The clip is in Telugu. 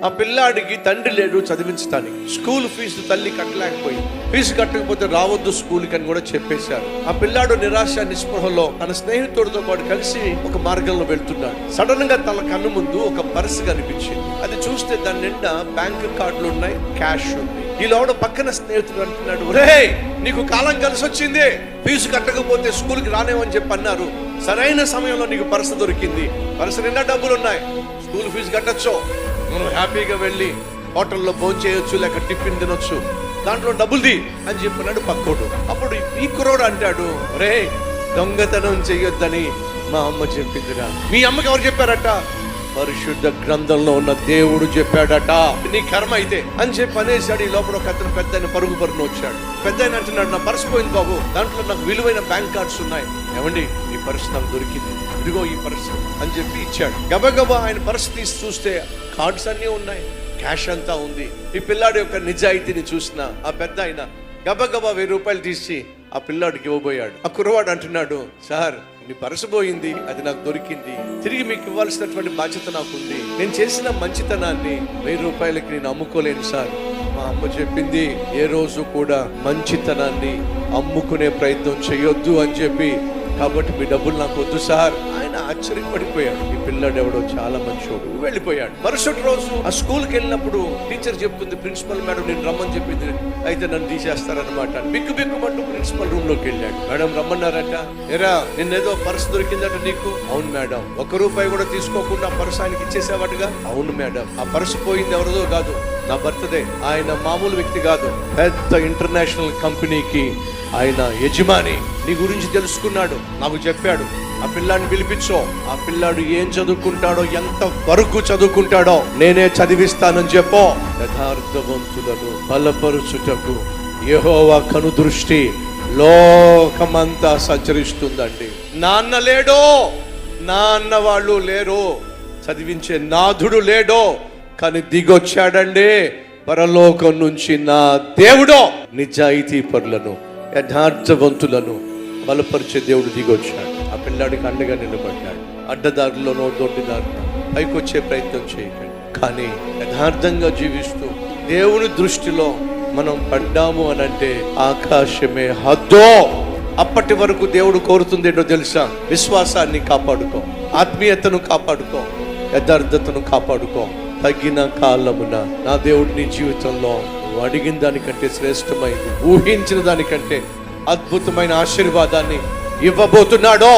ఆ పిల్లాడికి తండ్రి లేడు చదివించడానికి. స్కూల్ ఫీజు తల్లి కట్టలేకపోయింది. ఫీజు కట్టకపోతే రావద్దు స్కూల్కి అని కూడా చెప్పేశారు. ఆ పిల్లాడు నిరాశ నిస్పృహలో తన స్నేహితుడితో పాటు కలిసి ఒక మార్గంలో వెళ్తున్నాడు. సడన్ గా తన కన్ను ముందు ఒక పర్స్ కనిపించింది. అది చూస్తే దాని నిండా బ్యాంక్ కార్డులు ఉన్నాయి, క్యాష్ ఉంది. ఈ లోడ పక్కన స్నేహితుడు అంటున్నాడు, రే నీకు కాలం కలిసి వచ్చింది, ఫీజు కట్టకపోతే స్కూల్కి రానేమని చెప్పి అన్నారు. సరైన సమయంలో నీకు పర్సు దొరికింది. పర్సు నిండా డబ్బులు ఉన్నాయి, స్కూల్ ఫీజు కట్టచ్చు, నువ్వు హ్యాపీగా వెళ్ళి హోటల్లో భోజనం చేయొచ్చు, లేక టిఫిన్ తినొచ్చు, దాంట్లో డబ్బులుది అని చెప్పినాడు పక్కోడు. అప్పుడు ఈ కుర్రోడు అంటాడు, రే దొంగతనం చెయ్యొద్దని మా అమ్మ చెప్పిందిరా. మీ అమ్మకి ఎవరు చెప్పారట? పరిశుద్ధ గ్రంథంలో ఉన్న దేవుడు చెప్పాడట. నీ కర్మ అయితే అని చెప్పి అనేసాడు. ఈ లోపల ఒక అతను పెద్ద పరుగు వచ్చాడు. పెద్ద అంటున్నాడు, నా పర్సు పోయింది బాబు, దాంట్లో నాకు విలువైన బ్యాంక్ కార్డ్స్ ఉన్నాయి. ఏమండి ఈ పర్సు నాకు దొరికింది, ఇదిగో ఈ పర్సు అని చెప్పి ఇచ్చాడు. గబగబా ఆయన పర్సు తీసి చూస్తే కార్డ్స్ అన్నీ ఉన్నాయి, క్యాష్ అంతా ఉంది. ఈ పిల్లాడి యొక్క నిజాయితీని చూసిన ఆ పెద్ద ఆయన గబగబా 1000 రూపాయలు తీసి ఆ పిల్లాడికి ఇవ్వబోయాడు. ఆ కుర్రవాడు అంటున్నాడు, సార్ మీ పర్సు పోయింది, అది నాకు దొరికింది, తిరిగి మీకు ఇవ్వాల్సినటువంటి బాధ్యత నాకుంది. నేను చేసిన మంచితనాన్ని 1000 రూపాయలకి నేను అమ్ముకోలేను సార్. మా అమ్మ చెప్పింది, ఏ రోజు కూడా మంచితనాన్ని అమ్ముకునే ప్రయత్నం చేయొద్దు అని చెప్పి, కాబట్టి మీ డబ్బులు నాకు వద్దు సార్. ఆయన ఆశ్చర్యపడిపోయాడు. ఈ పిల్లాడు ఎవడో చాలా మంచోడు, వెళ్ళిపోయాడు. మరుసటి రోజు ఆ స్కూల్కి వెళ్ళినప్పుడు టీచర్ చెప్తుంది, ప్రిన్సిపల్ మేడం నేను రమ్మని చెప్పింది, అయితే నన్ను తీసేస్తారనమాట. బిక్కుమంటూ ప్రిన్సిపల్ రూమ్ లోకి వెళ్ళాడు. మేడం రమ్మన్నారట. ఎరా నిన్నేదో పర్స్ దొరికిందట నీకు? అవును మేడం. 1 రూపాయి కూడా తీసుకోకుండా పర్స్ ఆయనకి ఇచ్చేసావటగా? అవును మేడం. ఆ పర్సు పోయింది ఎవరిదో కాదు, నా బర్త్డే. ఆయన మామూలు వ్యక్తి కాదు, పెద్ద ఇంటర్నేషనల్ కంపెనీకి ఆయన యజమాని. నీ గురించి తెలుసుకున్నాడు, నాకు చెప్పాడు. ఆ పిల్లాడిని పిలిపించో. ఆ పిల్లాడు ఏం చదువుకుంటాడో, ఎంత వరకు చదువుకుంటాడో నేనే చదివిస్తానని చెప్పో. యథార్థవంతులను బలపరుచుటకు యెహోవా కనుదృష్టి లోకమంతా సంచరిస్తుందండి. నాన్న లేడో, నాన్న వాళ్ళు లేరో, చదివించే నాథుడు లేడో, కానీ దిగొచ్చాడండి పరలోకం నుంచి నా దేవుడో. నిజాయితీ పరులను యథార్థవంతులను బలపరిచే దేవుడు దిగొచ్చాడు. ఆ పిల్లాడికి అండగా నిలబడ్డాడు. అడ్డదారులోనో దొడ్డిదారులో పైకి వచ్చే ప్రయత్నం చేయకండి, కానీ యథార్థంగా జీవిస్తూ దేవుని దృష్టిలో మనం పడ్డాము అనంటే ఆకాశమే హద్దో. అప్పటి వరకు దేవుడు కోరుతుంది ఏంటో తెలుసా? విశ్వాసాన్ని కాపాడుకో, ఆత్మీయతను కాపాడుకో, యథార్థతను కాపాడుకో. తగిన కాలమున నా దేవుడు నీ జీవితంలో నువ్వు అడిగిన దానికంటే శ్రేష్టమైంది, ఊహించిన దానికంటే అద్భుతమైన ఆశీర్వాదాన్ని ఇవ్వబోతున్నాడో.